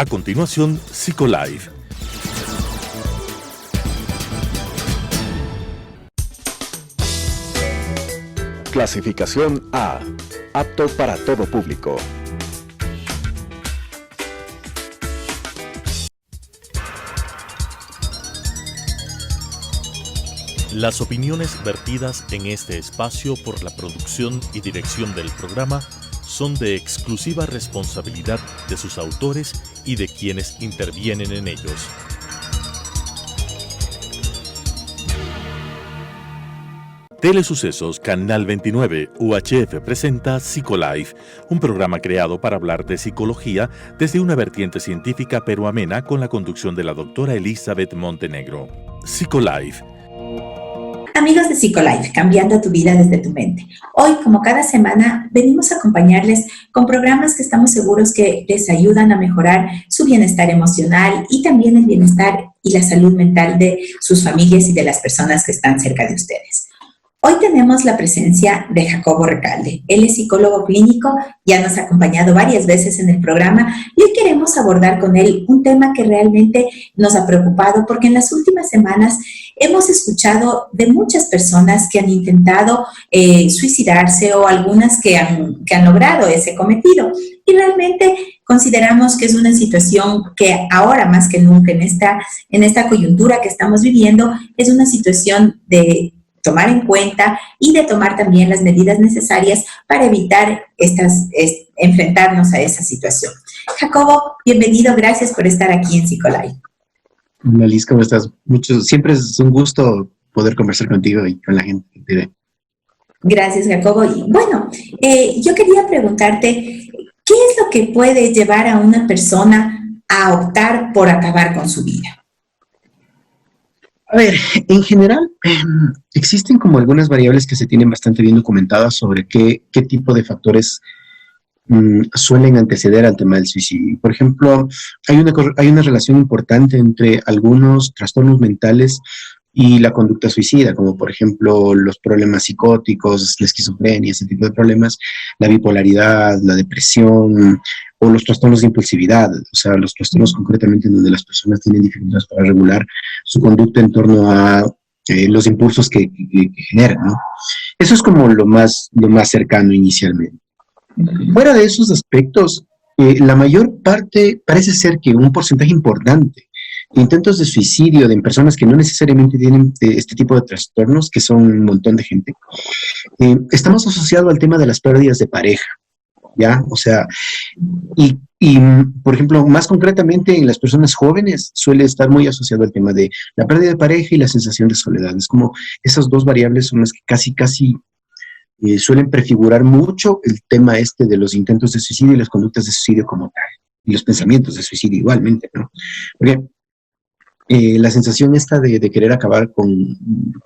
A continuación, Psicolife. Clasificación A. Apto para todo público. Las opiniones vertidas en este espacio por la producción y dirección del programa son de exclusiva responsabilidad de sus autores y de quienes intervienen en ellos. Telesucesos Canal 29 UHF presenta Psicolife, un programa creado para hablar de psicología desde una vertiente científica pero amena con la conducción de la doctora Elizabeth Montenegro. Psicolife. Amigos de Psicolife, cambiando tu vida desde tu mente. Hoy, como cada semana, venimos a acompañarles con programas que estamos seguros que les ayudan a mejorar su bienestar emocional y también el bienestar y la salud mental de sus familias y de las personas que están cerca de ustedes. Hoy tenemos la presencia de Jacobo Recalde. Él es psicólogo clínico, ya nos ha acompañado varias veces en el programa y hoy queremos abordar con él un tema que realmente nos ha preocupado porque en las últimas semanas hemos escuchado de muchas personas que han intentado suicidarse o algunas que han logrado ese cometido. Y realmente consideramos que es una situación que ahora más que nunca en esta coyuntura que estamos viviendo es una situación de tomar en cuenta y de tomar también las medidas necesarias para evitar enfrentarnos a esa situación. Jacobo, bienvenido, gracias por estar aquí en Psicolife. Hola Liz, ¿cómo estás? Siempre es un gusto poder conversar contigo y con la gente que te ve. Gracias, Jacobo. Y bueno, yo quería preguntarte, ¿qué es lo que puede llevar a una persona a optar por acabar con su vida? A ver, en general, existen como algunas variables que se tienen bastante bien documentadas sobre qué tipo de factores suelen anteceder al tema del suicidio. Por ejemplo, hay una relación importante entre algunos trastornos mentales y la conducta suicida, como por ejemplo los problemas psicóticos, la esquizofrenia, ese tipo de problemas, la bipolaridad, la depresión o los trastornos de impulsividad, o sea, los trastornos concretamente en donde las personas tienen dificultades para regular su conducta en torno a los impulsos que generan, ¿no? Eso es como lo más cercano inicialmente. Fuera de esos aspectos, la mayor parte, parece ser que un porcentaje importante de intentos de suicidio de personas que no necesariamente tienen este tipo de trastornos, que son un montón de gente, estamos asociados al tema de las pérdidas de pareja, ¿ya? O sea, y por ejemplo, más concretamente en las personas jóvenes suele estar muy asociado al tema de la pérdida de pareja y la sensación de soledad. Es como esas dos variables son las que casi suelen prefigurar mucho el tema de los intentos de suicidio y las conductas de suicidio como tal, y los pensamientos de suicidio igualmente, ¿no? Porque la sensación esta de querer acabar con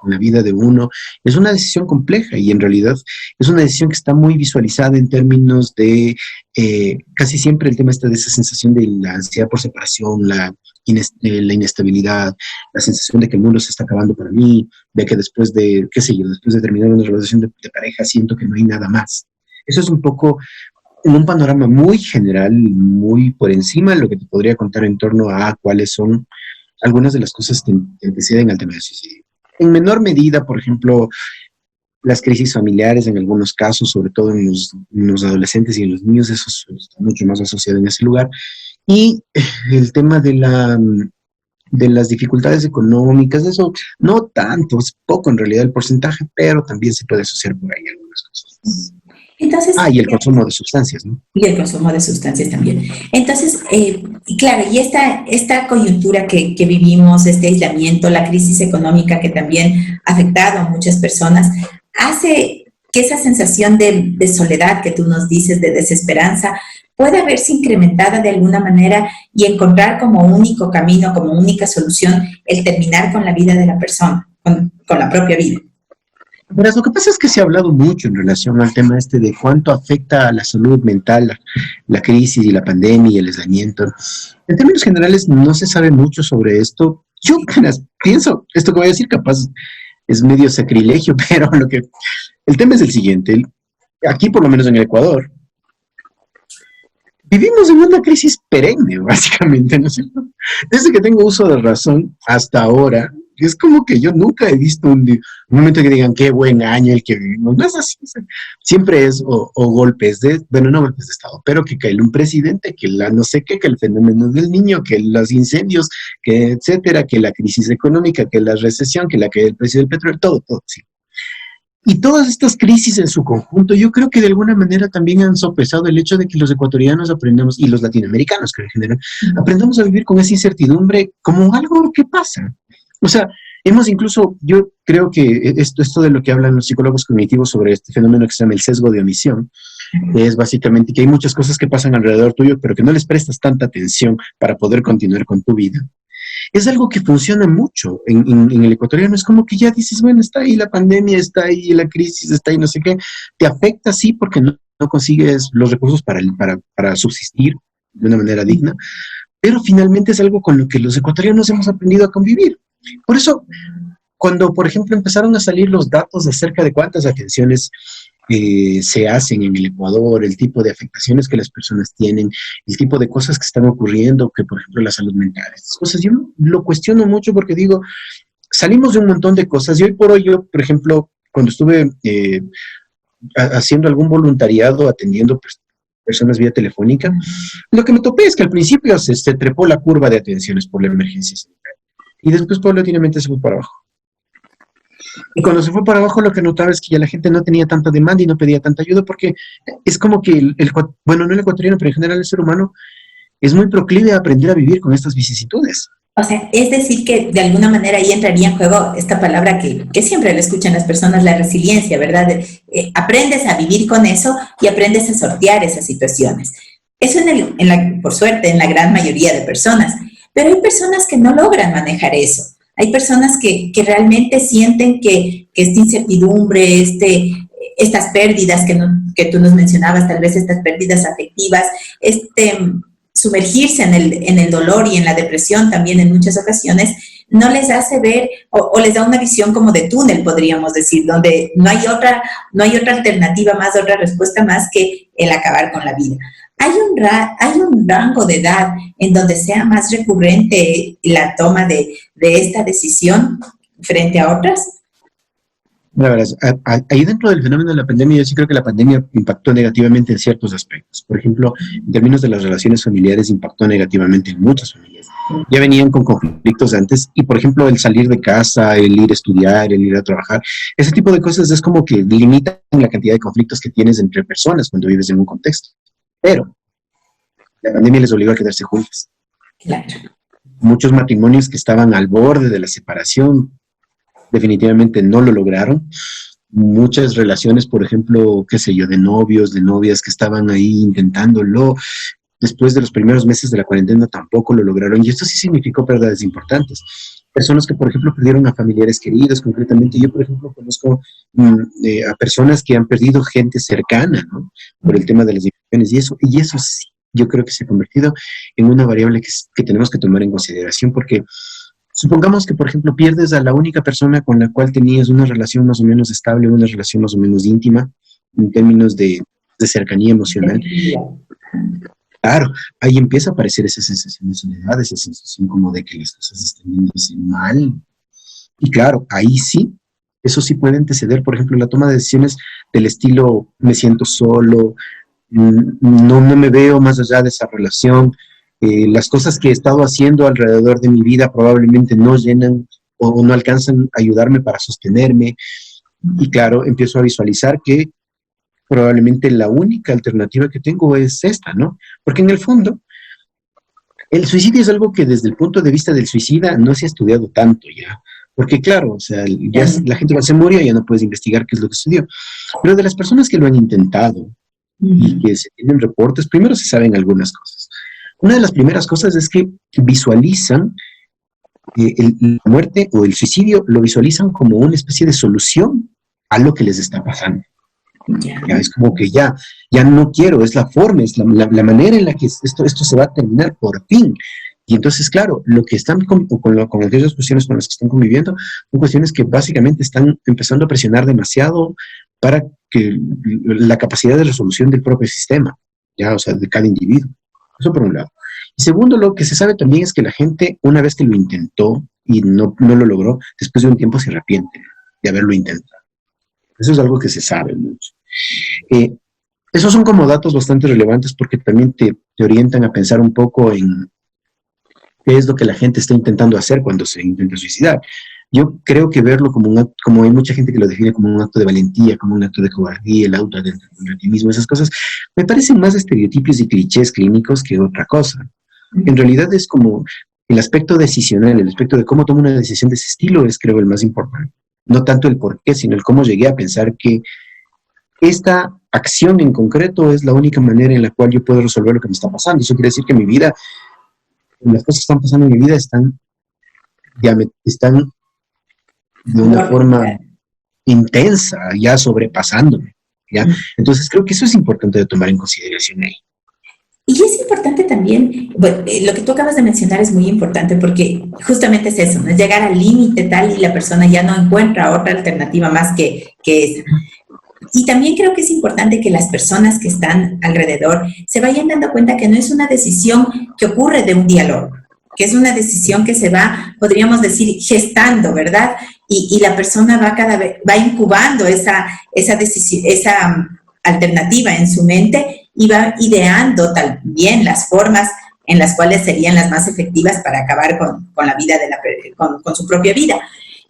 la vida de uno es una decisión compleja y en realidad es una decisión que está muy visualizada en términos de casi siempre el tema de esa sensación de la ansiedad por separación, la inestabilidad, la sensación de que el mundo se está acabando para mí, de que después de terminar una relación de pareja siento que no hay nada más. Eso es un poco un panorama muy general, muy por encima de lo que te podría contar en torno a cuáles son algunas de las cosas que anteceden al tema del suicidio. En menor medida, por ejemplo, las crisis familiares en algunos casos, sobre todo en los adolescentes y en los niños, eso está mucho más asociado en ese lugar. Y el tema de las dificultades económicas, eso no tanto, es poco en realidad el porcentaje, pero también se puede asociar por ahí algunas cosas. Entonces, y el consumo de sustancias, ¿no? Y el consumo de sustancias también. Entonces, claro, y esta coyuntura que vivimos, este aislamiento, la crisis económica que también ha afectado a muchas personas, hace que esa sensación de soledad que tú nos dices, de desesperanza, pueda verse incrementada de alguna manera y encontrar como único camino, como única solución, el terminar con la vida de la persona, con la propia vida. Verás, lo que pasa es que se ha hablado mucho en relación al tema de cuánto afecta a la salud mental la crisis y la pandemia y el aislamiento. En términos generales no se sabe mucho sobre esto. Yo apenas pienso, esto que voy a decir capaz es medio sacrilegio, pero el tema es el siguiente. Aquí, por lo menos en el Ecuador, vivimos en una crisis perenne, básicamente, ¿no es cierto? Desde que tengo uso de razón hasta ahora, es como que yo nunca he visto un momento que digan qué buen año el que vivimos. No es así. Siempre es o golpes de, bueno, no golpes de Estado, pero que cae un presidente, que la no sé qué, que el fenómeno del niño, que los incendios, que etcétera, que la crisis económica, que la recesión, que la caída del precio del petróleo, todo, sí. Y todas estas crisis en su conjunto, yo creo que de alguna manera también han sopesado el hecho de que los ecuatorianos aprendamos, y los latinoamericanos, creo en general, aprendamos a vivir con esa incertidumbre como algo que pasa. O sea, hemos incluso, yo creo que esto de lo que hablan los psicólogos cognitivos sobre este fenómeno que se llama el sesgo de omisión, es básicamente que hay muchas cosas que pasan alrededor tuyo, pero que no les prestas tanta atención para poder continuar con tu vida. Es algo que funciona mucho en el ecuatoriano. Es como que ya dices, bueno, está ahí la pandemia, está ahí la crisis, está ahí no sé qué. Te afecta, sí, porque no consigues los recursos para subsistir de una manera digna, pero finalmente es algo con lo que los ecuatorianos hemos aprendido a convivir. Por eso, cuando, por ejemplo, empezaron a salir los datos acerca de cuántas atenciones se hacen en el Ecuador, el tipo de afectaciones que las personas tienen, el tipo de cosas que están ocurriendo, que por ejemplo la salud mental, estas cosas, yo lo cuestiono mucho porque digo, salimos de un montón de cosas y hoy por hoy yo, por ejemplo, cuando estuve haciendo algún voluntariado, atendiendo personas vía telefónica, lo que me topé es que al principio se trepó la curva de atenciones por la emergencia sanitaria y después paulatinamente se fue para abajo. Y cuando se fue para abajo, lo que notaba es que ya la gente no tenía tanta demanda y no pedía tanta ayuda, porque es como que, bueno, no el ecuatoriano, pero en general el ser humano es muy proclive a aprender a vivir con estas vicisitudes. O sea, es decir que de alguna manera ahí entraría en juego esta palabra que siempre le escuchan las personas, la resiliencia, ¿verdad? Aprendes a vivir con eso y aprendes a sortear esas situaciones. Eso por suerte, en la gran mayoría de personas. Pero hay personas que no logran manejar eso. Hay personas que realmente sienten que esta incertidumbre, estas pérdidas que tú nos mencionabas, tal vez estas pérdidas afectivas, sumergirse en el dolor y en la depresión también en muchas ocasiones, no les hace ver o les da una visión como de túnel, podríamos decir, donde no hay otra alternativa más, otra respuesta más que el acabar con la vida. ¿Hay un rango de edad en donde sea más recurrente la toma de esta decisión frente a otras? La verdad, ahí dentro del fenómeno de la pandemia, yo sí creo que la pandemia impactó negativamente en ciertos aspectos. Por ejemplo, en términos de las relaciones familiares, impactó negativamente en muchas familias. Ya venían con conflictos antes y, por ejemplo, el salir de casa, el ir a estudiar, el ir a trabajar, ese tipo de cosas es como que limitan la cantidad de conflictos que tienes entre personas cuando vives en un contexto. Pero la pandemia les obligó a quedarse juntos. Claro. Muchos matrimonios que estaban al borde de la separación definitivamente no lo lograron. Muchas relaciones, por ejemplo, qué sé yo, de novios, de novias que estaban ahí intentándolo, después de los primeros meses de la cuarentena tampoco lo lograron. Y esto sí significó pérdidas importantes. Personas que, por ejemplo, perdieron a familiares queridos, concretamente. Yo, por ejemplo, conozco a personas que han perdido gente cercana, ¿no? Por el tema de las infecciones. Y eso sí, yo creo que se ha convertido en una variable que tenemos que tomar en consideración, porque supongamos que, por ejemplo, pierdes a la única persona con la cual tenías una relación más o menos estable, una relación más o menos íntima, en términos de cercanía emocional. Claro, ahí empieza a aparecer esa sensación de soledad, esa sensación como de que las cosas están yéndose mal. Y claro, ahí sí, eso sí puede anteceder, por ejemplo, la toma de decisiones del estilo, me siento solo, no me veo más allá de esa relación, las cosas que he estado haciendo alrededor de mi vida probablemente no llenan o no alcanzan a ayudarme para sostenerme. Y claro, empiezo a visualizar que probablemente la única alternativa que tengo es esta, ¿no? Porque en el fondo, el suicidio es algo que desde el punto de vista del suicida no se ha estudiado tanto ya. Porque claro, o sea, ya la gente se murió y ya no puedes investigar qué es lo que sucedió. Pero de las personas que lo han intentado y que se tienen reportes, primero se saben algunas cosas. Una de las primeras cosas es que visualizan la muerte o el suicidio, lo visualizan como una especie de solución a lo que les está pasando. Ya es como que ya no quiero, es la forma, es la manera en la que esto se va a terminar por fin. Y entonces, claro, lo que están con aquellas cuestiones con las que están conviviendo, son cuestiones que básicamente están empezando a presionar demasiado para que la capacidad de resolución del propio sistema. ya, o sea, de cada individuo. Eso por un lado. Y segundo, lo que se sabe también es que la gente, una vez que lo intentó y no lo logró, después de un tiempo se arrepiente de haberlo intentado. Eso es algo que se sabe mucho. Esos son como datos bastante relevantes porque también te orientan a pensar un poco en qué es lo que la gente está intentando hacer cuando se intenta suicidar. Yo creo que verlo como hay mucha gente que lo define como un acto de valentía, como un acto de cobardía, el auto de ti mismo, esas cosas, me parecen más estereotipos y clichés clínicos que otra cosa. En realidad es como el aspecto decisional, el aspecto de cómo tomo una decisión de ese estilo es, creo, el más importante. No tanto el por qué, sino el cómo llegué a pensar que esta acción en concreto es la única manera en la cual yo puedo resolver lo que me está pasando. Eso quiere decir que mi vida, las cosas que están pasando en mi vida están de una forma intensa, ya sobrepasándome, ¿ya? Entonces creo que eso es importante de tomar en consideración ahí. Y es importante también, bueno, lo que tú acabas de mencionar es muy importante porque justamente es eso, ¿no? Es llegar al límite tal y la persona ya no encuentra otra alternativa más que esa. Y también creo que es importante que las personas que están alrededor se vayan dando cuenta que no es una decisión que ocurre de un día al otro, que es una decisión que se va, podríamos decir, gestando, ¿verdad? Y la persona va cada vez, va incubando esa decisión, esa alternativa en su mente y va ideando también las formas en las cuales serían las más efectivas para acabar con la vida con su propia vida.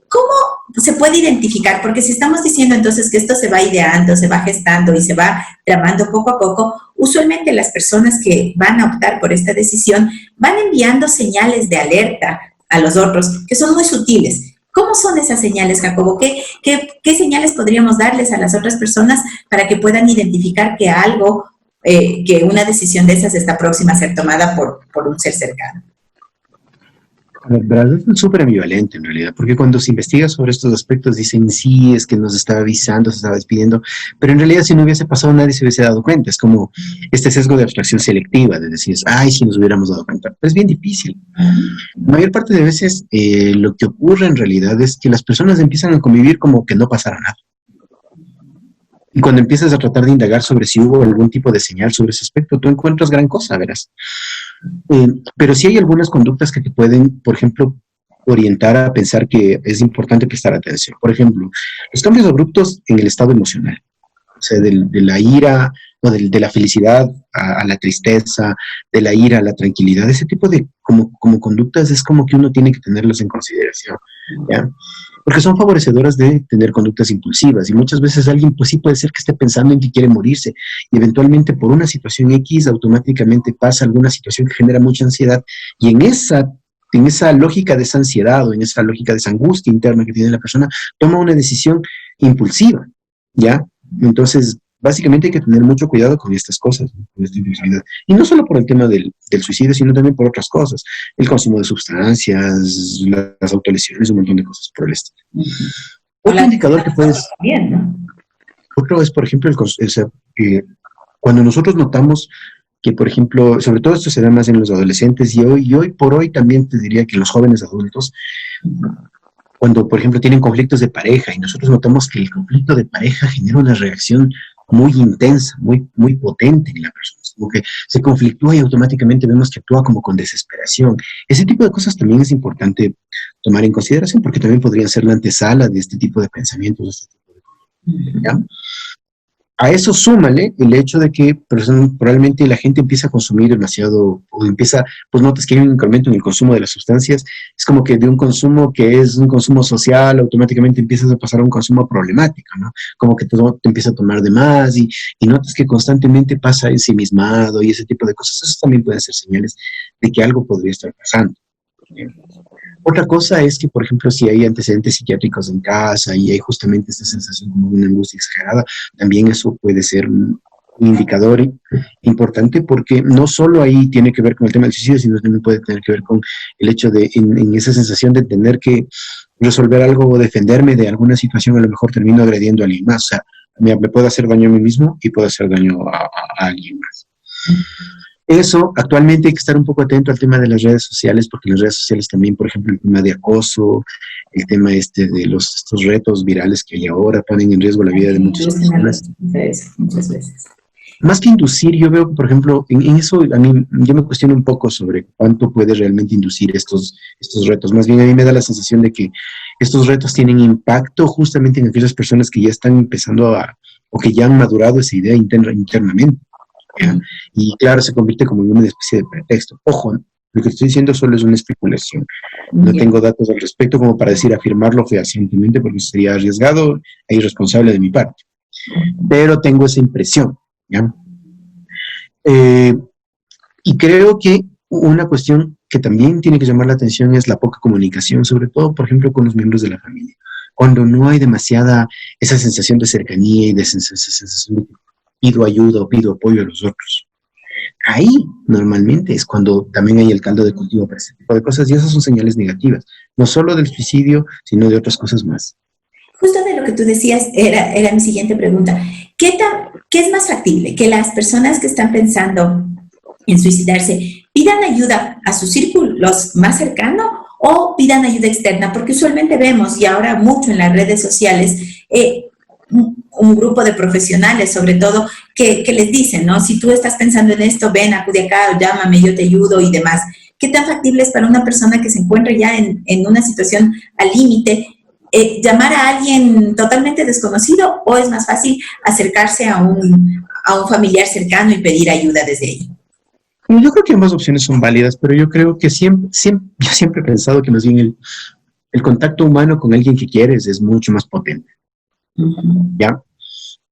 ¿Cómo se puede identificar? Porque si estamos diciendo entonces que esto se va ideando, se va gestando y se va tramando poco a poco, usualmente las personas que van a optar por esta decisión van enviando señales de alerta a los otros que son muy sutiles. ¿Cómo son esas señales, Jacobo? ¿Qué señales podríamos darles a las otras personas para que puedan identificar que algo, que una decisión de esas está próxima a ser tomada por un ser cercano? La verdad es súper ambivalente en realidad, porque cuando se investiga sobre estos aspectos dicen, sí, es que nos estaba avisando, se estaba despidiendo, pero en realidad si no hubiese pasado nadie se hubiese dado cuenta. Es como este sesgo de abstracción selectiva, de decir, ay, si nos hubiéramos dado cuenta. Pero es bien difícil. La mayor parte de veces lo que ocurre en realidad es que las personas empiezan a convivir como que no pasara nada. Y cuando empiezas a tratar de indagar sobre si hubo algún tipo de señal sobre ese aspecto, tú encuentras gran cosa, verás. Pero sí hay algunas conductas que te pueden, por ejemplo, orientar a pensar que es importante prestar atención. Por ejemplo, los cambios abruptos en el estado emocional, o sea, de la ira o de la felicidad a la tristeza, de la ira a la tranquilidad, ese tipo de como conductas es como que uno tiene que tenerlas en consideración, ¿ya? Porque son favorecedoras de tener conductas impulsivas y muchas veces alguien pues sí puede ser que esté pensando en que quiere morirse y eventualmente por una situación X automáticamente pasa alguna situación que genera mucha ansiedad y en esa lógica de esa ansiedad o en esa lógica de esa angustia interna que tiene la persona, toma una decisión impulsiva, ¿ya? Entonces, básicamente hay que tener mucho cuidado con estas cosas, con esta impulsividad. Y no solo por el tema del suicidio, sino también por otras cosas. El consumo de sustancias, las autolesiones, un montón de cosas por el estilo. Otro indicador que puedes... También, ¿no? Otro es, por ejemplo, cuando nosotros notamos que, por ejemplo, sobre todo esto se da más en los adolescentes y hoy por hoy también te diría que los jóvenes adultos, cuando, por ejemplo, tienen conflictos de pareja y nosotros notamos que el conflicto de pareja genera una reacción muy intensa, muy, muy potente en la persona, como que se conflictúa y automáticamente vemos que actúa como con desesperación. Ese tipo de cosas también es importante tomar en consideración porque también podrían ser la antesala de este tipo de pensamientos, de este tipo de cosas, ¿ya? A eso súmale el hecho de que probablemente la gente empieza a consumir demasiado, o empieza, pues notas que hay un incremento en el consumo de las sustancias, es como que de un consumo que es un consumo social, automáticamente empiezas a pasar a un consumo problemático, ¿no? Como que te empieza a tomar de más y notas que constantemente pasa ensimismado y ese tipo de cosas. Eso también pueden ser señales de que algo podría estar pasando. Otra cosa es que, por ejemplo, si hay antecedentes psiquiátricos en casa y hay justamente esta sensación como de una angustia exagerada, también eso puede ser un indicador importante porque no solo ahí tiene que ver con el tema del suicidio, sino también puede tener que ver con el hecho de, en esa sensación de tener que resolver algo o defenderme de alguna situación, a lo mejor termino agrediendo a alguien más. O sea, me puedo hacer daño a mí mismo y puedo hacer daño a alguien más. Eso, actualmente hay que estar un poco atento al tema de las redes sociales, porque en las redes sociales también, por ejemplo, el tema de acoso, el tema de estos retos virales que hay ahora ponen en riesgo la vida de muchas personas. Muchas veces. Más que inducir, yo veo, por ejemplo, en eso a mí, yo me cuestiono un poco sobre cuánto puede realmente inducir estos retos. Más bien a mí me da la sensación de que estos retos tienen impacto justamente en aquellas personas que ya están empezando o que ya han madurado esa idea internamente, ¿ya? Y claro, se convierte como en una especie de pretexto. Ojo, lo que estoy diciendo solo es una especulación. No tengo datos al respecto como para afirmarlo fehacientemente, porque sería arriesgado e irresponsable de mi parte. Pero tengo esa impresión, ¿ya? Y creo que una cuestión que también tiene que llamar la atención es la poca comunicación, sobre todo, por ejemplo, con los miembros de la familia. Cuando no hay demasiada esa sensación de cercanía y de sensación de que pido ayuda o pido apoyo a los otros. Ahí, normalmente, es cuando también hay el caldo de cultivo para ese tipo de cosas, y esas son señales negativas, no solo del suicidio, sino de otras cosas más. Justo de lo que tú decías era mi siguiente pregunta. ¿Qué es más factible? ¿Que las personas que están pensando en suicidarse pidan ayuda a sus círculos más cercanos o pidan ayuda externa? Porque usualmente vemos, y ahora mucho en las redes sociales, un grupo de profesionales, sobre todo, que les dicen, ¿no? Si tú estás pensando en esto, ven, acude acá, o llámame, yo te ayudo y demás. ¿Qué tan factible es para una persona que se encuentra ya en una situación al límite llamar a alguien totalmente desconocido, o es más fácil acercarse a un familiar cercano y pedir ayuda desde ahí? Yo creo que ambas opciones son válidas, pero yo creo que yo siempre he pensado que más bien el contacto humano con alguien que quieres es mucho más potente. ¿Ya?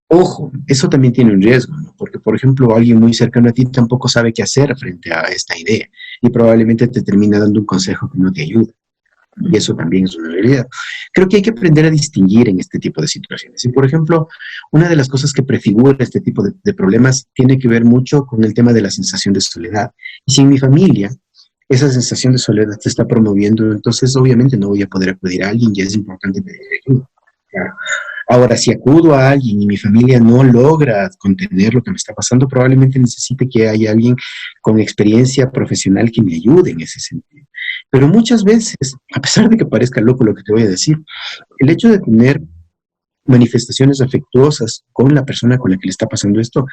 Ojo, eso también tiene un riesgo, ¿no? Porque, por ejemplo, alguien muy cercano a ti tampoco sabe qué hacer frente a esta idea y probablemente te termina dando un consejo que no te ayuda. Y eso también es una realidad. Creo que hay que aprender a distinguir en este tipo de situaciones. Y, por ejemplo, una de las cosas que prefigura este tipo de problemas tiene que ver mucho con el tema de la sensación de soledad. Y si en mi familia esa sensación de soledad se está promoviendo, entonces obviamente no voy a poder acudir a alguien y es importante pedir ayuda. Claro. Ahora, si acudo a alguien y mi familia no logra contener lo que me está pasando, probablemente necesite que haya alguien con experiencia profesional que me ayude en ese sentido. Pero muchas veces, a pesar de que parezca loco lo que te voy a decir, el hecho de tener manifestaciones afectuosas con la persona con la que le está pasando esto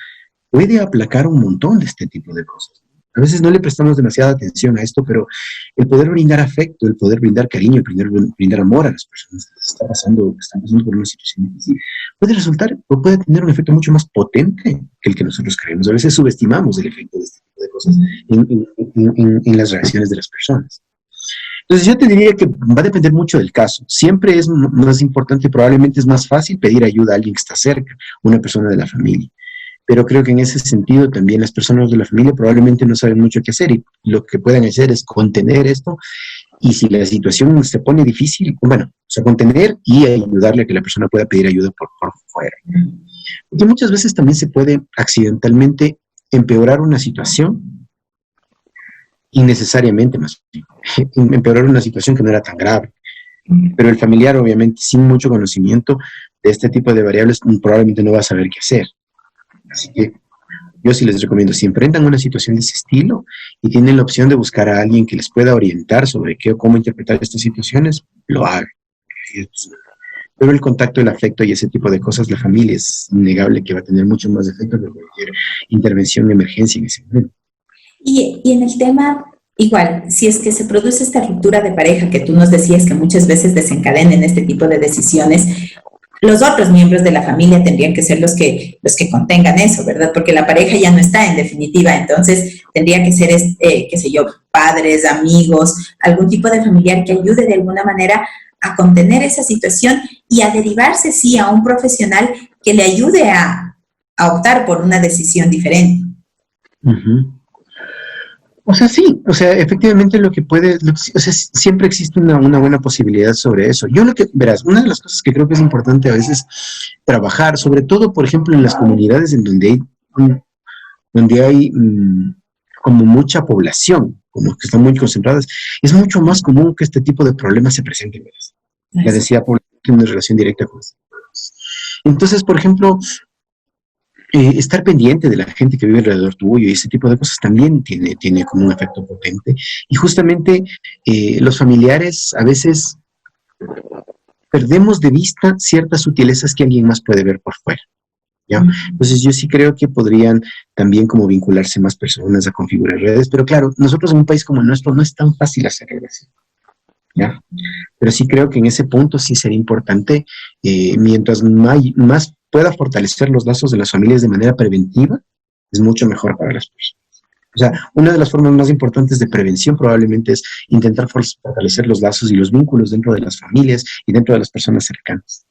puede aplacar un montón de este tipo de cosas. A veces no le prestamos demasiada atención a esto, pero el poder brindar afecto, el poder brindar cariño, el poder brindar amor a las personas que están pasando por una situación difícil, puede resultar o puede tener un efecto mucho más potente que el que nosotros creemos. A veces subestimamos el efecto de este tipo de cosas en las reacciones de las personas. Entonces yo te diría que va a depender mucho del caso. Siempre es más importante, probablemente es más fácil pedir ayuda a alguien que está cerca, una persona de la familia. Pero creo que en ese sentido también las personas de la familia probablemente no saben mucho qué hacer y lo que pueden hacer es contener esto, y si la situación se pone difícil, bueno, o sea, contener y ayudarle a que la persona pueda pedir ayuda por fuera. Porque muchas veces también se puede accidentalmente empeorar una situación innecesariamente, más empeorar una situación que no era tan grave. Pero el familiar, obviamente, sin mucho conocimiento de este tipo de variables, probablemente no va a saber qué hacer. Así que yo sí les recomiendo, si enfrentan una situación de ese estilo y tienen la opción de buscar a alguien que les pueda orientar sobre qué o cómo interpretar estas situaciones, lo hagan. Pero el contacto, el afecto y ese tipo de cosas, la familia es innegable que va a tener mucho más efecto que cualquier intervención de emergencia en ese momento. Y en el tema, igual, si es que se produce esta ruptura de pareja que tú nos decías que muchas veces desencadenen este tipo de decisiones, los otros miembros de la familia tendrían que ser los que contengan eso, ¿verdad? Porque la pareja ya no está en definitiva, entonces tendría que ser, qué sé yo, padres, amigos, algún tipo de familiar que ayude de alguna manera a contener esa situación y a derivarse, sí, a un profesional que le ayude a optar por una decisión diferente. Uh-huh. O sea, sí, o sea, efectivamente o sea, siempre existe una buena posibilidad sobre eso. Verás, una de las cosas que creo que es importante a veces trabajar, sobre todo, por ejemplo, en las comunidades en donde hay como mucha población, como que están muy concentradas, es mucho más común que este tipo de problemas se presenten. Ya decía, por una relación directa con los. Entonces, por ejemplo, estar pendiente de la gente que vive alrededor tuyo y ese tipo de cosas también tiene como un efecto potente. Y justamente los familiares a veces perdemos de vista ciertas sutilezas que alguien más puede ver por fuera. ¿ya? Entonces yo sí creo que podrían también como vincularse más personas a configurar redes, pero claro, nosotros en un país como el nuestro no es tan fácil hacer redes, ¿ya? Pero sí creo que en ese punto sí sería importante, mientras más pueda fortalecer los lazos de las familias de manera preventiva, es mucho mejor para las personas. O sea, una de las formas más importantes de prevención probablemente es intentar fortalecer los lazos y los vínculos dentro de las familias y dentro de las personas cercanas.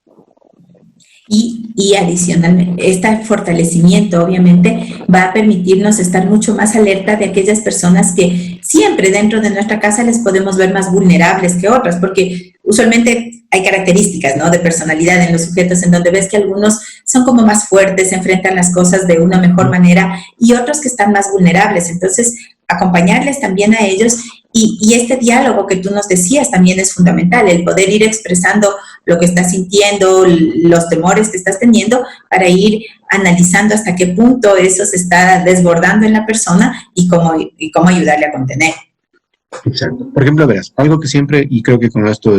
Y adicionalmente, este fortalecimiento obviamente va a permitirnos estar mucho más alerta de aquellas personas que siempre dentro de nuestra casa les podemos ver más vulnerables que otras, porque usualmente hay características, ¿no?, de personalidad en los sujetos en donde ves que algunos son como más fuertes, se enfrentan las cosas de una mejor manera y otros que están más vulnerables. Entonces, acompañarles también a ellos y este diálogo que tú nos decías también es fundamental, el poder ir expresando lo que estás sintiendo, los temores que estás teniendo, para ir analizando hasta qué punto eso se está desbordando en la persona y cómo ayudarle a contener. Exacto. Por ejemplo, verás, algo que siempre, y creo que con esto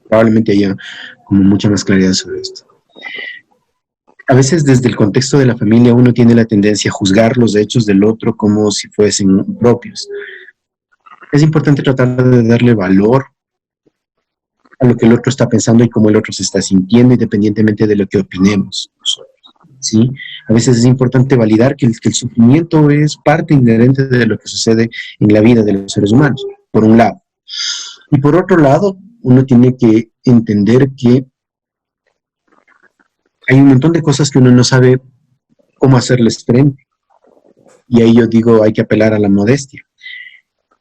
probablemente haya como mucha más claridad sobre esto. A veces desde el contexto de la familia uno tiene la tendencia a juzgar los hechos del otro como si fuesen propios. Es importante tratar de darle valor a lo que el otro está pensando y cómo el otro se está sintiendo, independientemente de lo que opinemos nosotros, ¿sí? A veces es importante validar que el sufrimiento es parte inherente de lo que sucede en la vida de los seres humanos, por un lado. Y por otro lado, uno tiene que entender que hay un montón de cosas que uno no sabe cómo hacerles frente. Y ahí yo digo, hay que apelar a la modestia.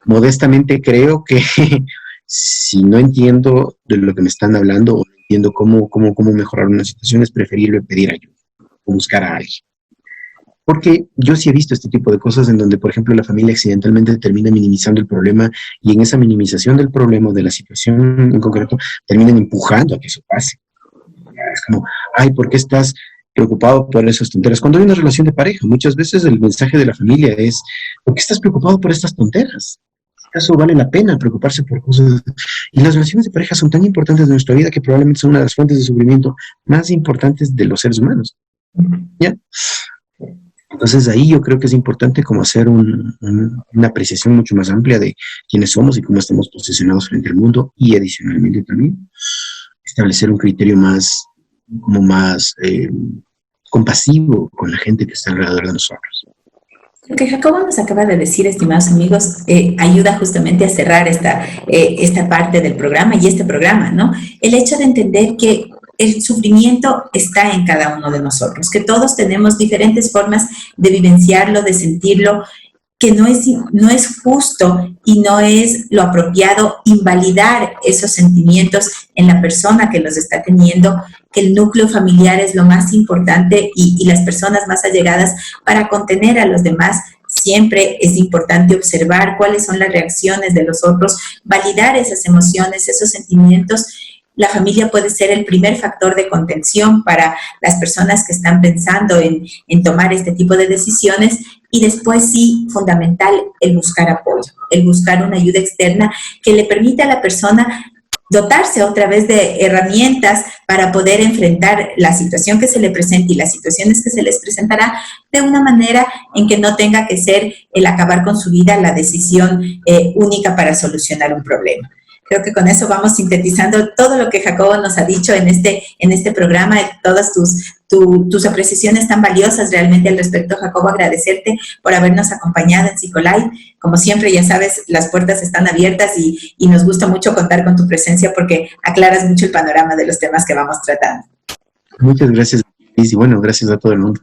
Modestamente creo que si no entiendo de lo que me están hablando o no entiendo cómo mejorar una situación, es preferible pedir ayuda o buscar a alguien. Porque yo sí he visto este tipo de cosas en donde, por ejemplo, la familia accidentalmente termina minimizando el problema y en esa minimización del problema o de la situación en concreto terminan empujando a que eso pase. Es como, ay, ¿por qué estás preocupado por esas tonteras? Cuando hay una relación de pareja, muchas veces el mensaje de la familia es, ¿por qué estás preocupado por estas tonteras? ¿Acaso vale la pena preocuparse por cosas? Y las relaciones de pareja son tan importantes de nuestra vida que probablemente son una de las fuentes de sufrimiento más importantes de los seres humanos. ¿Ya? Entonces ahí yo creo que es importante como hacer una apreciación mucho más amplia de quiénes somos y cómo estamos posicionados frente al mundo, y adicionalmente también establecer un criterio más compasivo con la gente que está alrededor de nosotros. Lo que Jacobo nos acaba de decir, estimados amigos, ayuda justamente a cerrar esta parte del programa y este programa, ¿no? El hecho de entender que el sufrimiento está en cada uno de nosotros, que todos tenemos diferentes formas de vivenciarlo, de sentirlo, que no es justo y no es lo apropiado invalidar esos sentimientos en la persona que los está teniendo, que el núcleo familiar es lo más importante y las personas más allegadas para contener a los demás. Siempre es importante observar cuáles son las reacciones de los otros, validar esas emociones, esos sentimientos. La familia puede ser el primer factor de contención para las personas que están pensando en tomar este tipo de decisiones, y después sí, fundamental, el buscar apoyo, el buscar una ayuda externa que le permita a la persona dotarse otra vez de herramientas para poder enfrentar la situación que se le presente y las situaciones que se les presentará de una manera en que no tenga que ser el acabar con su vida la decisión única para solucionar un problema. Creo que con eso vamos sintetizando todo lo que Jacobo nos ha dicho en este programa, todas tus apreciaciones tan valiosas realmente al respecto. Jacobo, agradecerte por habernos acompañado en Psicolife. Como siempre, ya sabes, las puertas están abiertas y nos gusta mucho contar con tu presencia porque aclaras mucho el panorama de los temas que vamos tratando. Muchas gracias, y bueno, gracias a todo el mundo.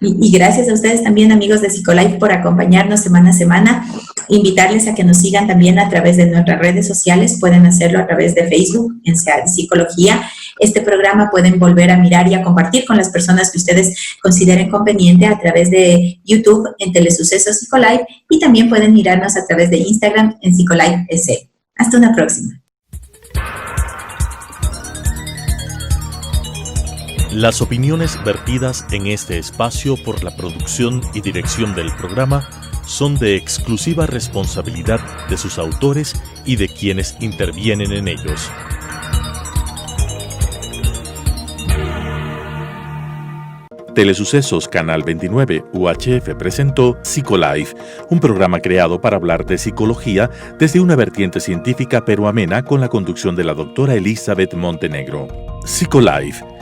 Y gracias a ustedes también, amigos de Psicolife, por acompañarnos semana a semana. Invitarles a que nos sigan también a través de nuestras redes sociales. Pueden hacerlo a través de Facebook, en SEAD Psicología. Este programa pueden volver a mirar y a compartir con las personas que ustedes consideren conveniente a través de YouTube, en Telesucesos Psicolife, y también pueden mirarnos a través de Instagram, en Psicolife SE. Hasta una próxima. Las opiniones vertidas en este espacio por la producción y dirección del programa son de exclusiva responsabilidad de sus autores y de quienes intervienen en ellos. Telesucesos Canal 29 UHF presentó Psicolife, un programa creado para hablar de psicología desde una vertiente científica pero amena con la conducción de la doctora Elizabeth Montenegro. Psicolife